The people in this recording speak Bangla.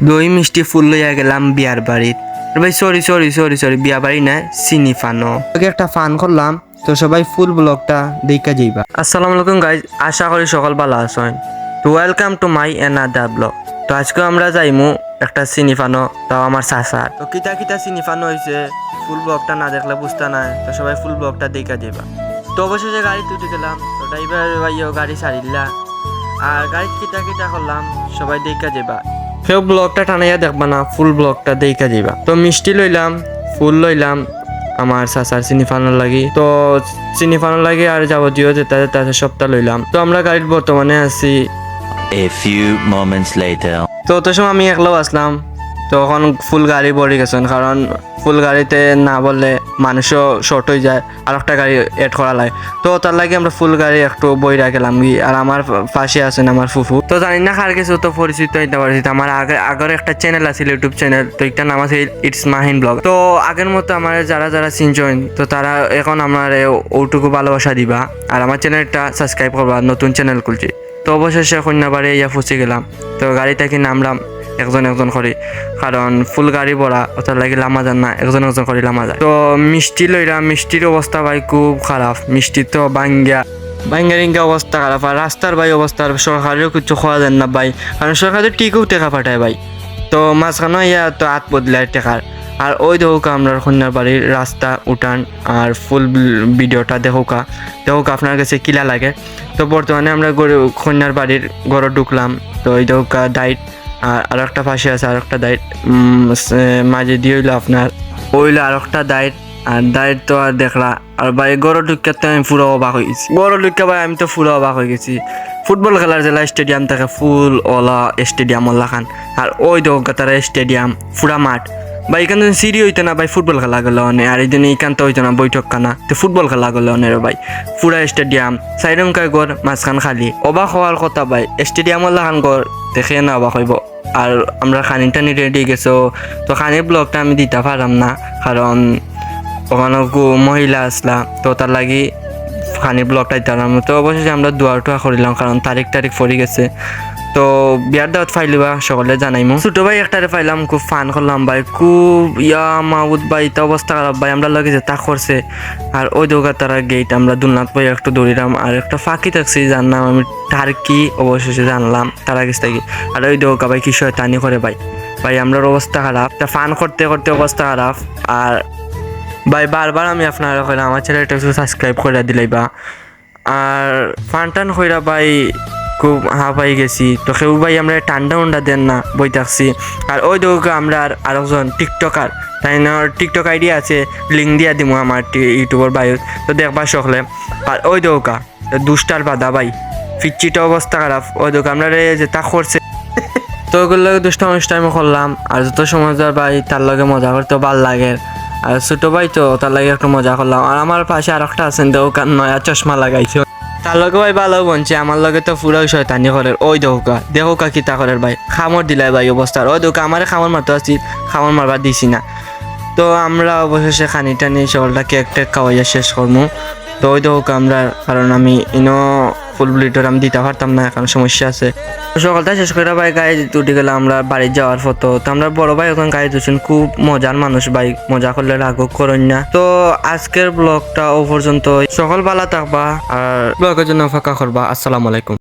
দই মিষ্টি ফুল লইয়া গেলাম বিয়ার বাড়িত। ভাই সরি বিয়া বাড়ি না, চিনি ফানো একটা ফান করলাম। তো সবাই ফুল ব্লগটা দেখা যাইবা। আসসালামু আলাইকুম গাইজ, আশা করি সকল ভালো আছেন। তো welcome to my another blog. তো আজকে আমরা যাইমু একটা চিনি ফানো, তাও আমার চাচার। তো কিতা কিতা চিনি ফানো হয়েছে ফুল ব্লগটা না দেখলে বুঝতে নাই। তো সবাই ফুল ব্লগটা দেখা যাইবা। তো অবশেষে গাড়ি তুলে গেলাম। তো ড্রাইভার ভাইও গাড়ি ছাড়িলা আর গাড়ি কিতা কিতা করলাম সবাই দেখা যাইবা। কেউ ব্লগটা টানাইয়া দেখবা না, ফুল ব্লগটা দেখা যাইবা। তো মিষ্টি লইলাম, ফুল লইলাম আমার চাচার চিনি ফানোর লাগি। তো চিনি ফানোর লাগি আর যাবতীয় যেটা যেটা সবটা লইলাম। তো আমরা গাড়ির বর্তমানে আছি। A few moments later. তো অত সময় আমি একলাও আসলাম। তখন ফুল গাড়ি ভরে গেছেন, কারণ ফুল গাড়িতে না বললে মানুষও শর্ট হয়ে যায় আর একটা গাড়ি এড করা লাগে। তো তার লাগে আমরা ফুল গাড়ি একটু বইরা গেলাম গি। আর আমার পাশে আছেন আমার ফুফু। তো জানি না কার কিছু তো পরিচিত হইতে পারছি। আমার আগের একটা চ্যানেল আছে, ইউটিউব চ্যানেল। তো একটা নাম আছে ইটস মাহিন ব্লগ। তো আগের মতো আমার যারা চিনছেন, তো তারা এখন আমার ওটুকু ভালোবাসা দিবা আর আমার চ্যানেলটা সাবস্ক্রাইব করবা। নতুন চ্যানেল খুলছি। তো অবশেষে কন্যাবাড়ি ইয়া ফুসে গেলাম। তো গাড়ি থেকে নামলাম একজন করে, কারণ ফুল গাড়ি ভরা ওটার লাগে লামা যান না, একজন করে লামা যায়। তো মিষ্টি লইলাম, মিষ্টির অবস্থা ভাই খুব খারাপ। মিষ্টি তো বাঙ্গা অবস্থা খারাপ। আর রাস্তার ভাই অবস্থা সরকারেও কিছু খাওয়া যান না ভাই, কারণ সরকার তো টিকেও টেকা পাঠায় ভাই। তো মাঝখানে ইয়া তো হাত বদলায় টেকার। আর ওই দেখোকা আমরা কন্যার বাড়ির রাস্তা উঠান আর ফুল ভিডিওটা দেখোকা আপনার কাছে কিলা লাগে। তো বর্তমানে আমরা কন্যার বাড়ির ঘরে ঢুকলাম। তো ওই দেখোকা ডাইট আর একটা পাশে আছে আর একটা ডাইট, মাঝে দিয়ে হইলো আপনার ওইলো আর একটা ডাইট। আর ডাইট তো আর দেখলা। আর ভাই গড় ঢুকা তো আমি পুরো অবাক হয়ে গেছি। গড় ঢুকা ভাই আমি তো পুরো অবাক হয়ে গেছি। ফুটবল খেলার জেলা স্টেডিয়াম থাকে, ফুল ওলা স্টেডিয়াম ওলা খান। আর ওই দেখোকা তারা স্টেডিয়াম পুরা মাঠ ভাই। এখান থেকে সিঁড়ি হইতো না ভাই, ফুটবল খেলা গেলে অনেক। আর এই জন্য এখানটা হইতো না বৈঠক খানা, তো ফুটবল খেলা গেলে অনেক ভাই। পুরা স্টেডিয়াম চাইরঙ্কায় গড়, মাঝখান খালি। অবাক হওয়ার কথা ভাই, স্টেডিয়াম ওলা খান গড় দেখে না অবাক হইব। আর আমরা খানি টানি রেডি গেছো। তো খানির ব্লগটা আমি দিতে পারলাম না, কারণ ওখানে মহিলা আসলা। তো তার লাগি খানির ব্লগটা দিতে পারলাম। তো অবশেষে আমরা দুয়ারটা করিলাম, কারণ তারিখ পড়ে গেছে। তো বিয়ার দাওয়াত ফাইলিবা সকলে জানাইমু। ছোট ভাই একটারে পাইলাম, খুব ফান করলাম ভাই, খুব মাউদ ভাই। তা অবস্থা খারাপ ভাই, আমরা লগে যে তা করছে। আর ওই দৌকা তারা গেট আমরা দুলনাথ ভাই একটু দৌড়িলাম। আর একটা ফাঁকি থাকছি জানলাম আমি টার্কি, অবশেষে জানলাম তারা গেছে থাকি। আর ওই দৌকা ভাই কি শয়তানি করে ভাই। আমরার অবস্থা খারাপ, তা ফান করতে করতে অবস্থা খারাপ। আর ভাই বারবার আমি আপনারা কইলাম আমার চ্যানেলটা সাবস্ক্রাইব করে দিলাইবা। আর ফান টান কইরা ভাই খুব পাই গেছি। তো কেউ ভাই আমরা ঠান্ডা দেন না, বই থাকছি। আর ওই দৌকে আমরা আরেকজন টিকটকার, তাই না টিকটক আইডি আছে, লিঙ্ক দিয়া দিব আমার ইউটিউবের বায়ু। তো দেখবা সকলে। আর ওই দৌকা দুষ্টার বাধা ভাই, ফিচ্চিটা অবস্থা খারাপ। ওই দৌকা আমরা যে তা করছে। তো ওগুলো দুষ্ট অনুষ্ঠান করলাম। আর যত সমঝদার ভাই তার লগে মজা করতে ভাল লাগে। আর ছোট ভাই তো তার লাগে একটু মজা করলাম। আর আমার পাশে আর একটা আছেন, দৌকান নয়া চশমা লাগাইছে, তার লগে ভাই ভালো বনছে। আমার লগে তো পুরো শয়তানি করে। ওই দেখোকা কিতা করে ভাই, খামর দিলাই ভাই অবস্থার। ওই দৌকা আমার খামর মারতে আসছি, খামর মারবার দিছি না। তো আমরা অবশেষে খানি টানি সকলটা কেক টেক খাওয়াইয়া শেষ করবো। তো ওই দৌকা আমরা, কারণ আমি ফুল ব্লিটার আমি দিতে পারতাম না, এখন সমস্যা আছে। সকালটা শেষ করে ভাই গাড়ি উঠে গেলে আমরা বাড়ি যাওয়ার ফটো। তো আমরা বড় ভাই ওখানে গাড়ি তুলছেন, খুব মজার মানুষ ভাই, মজা করলে রাগও করেন না। তো আজকের ব্লগটা ও পর্যন্ত, সকল ভালো থাকবা আর ব্লগের জন্য অপেক্ষা করবা। আসসালামু আলাইকুম।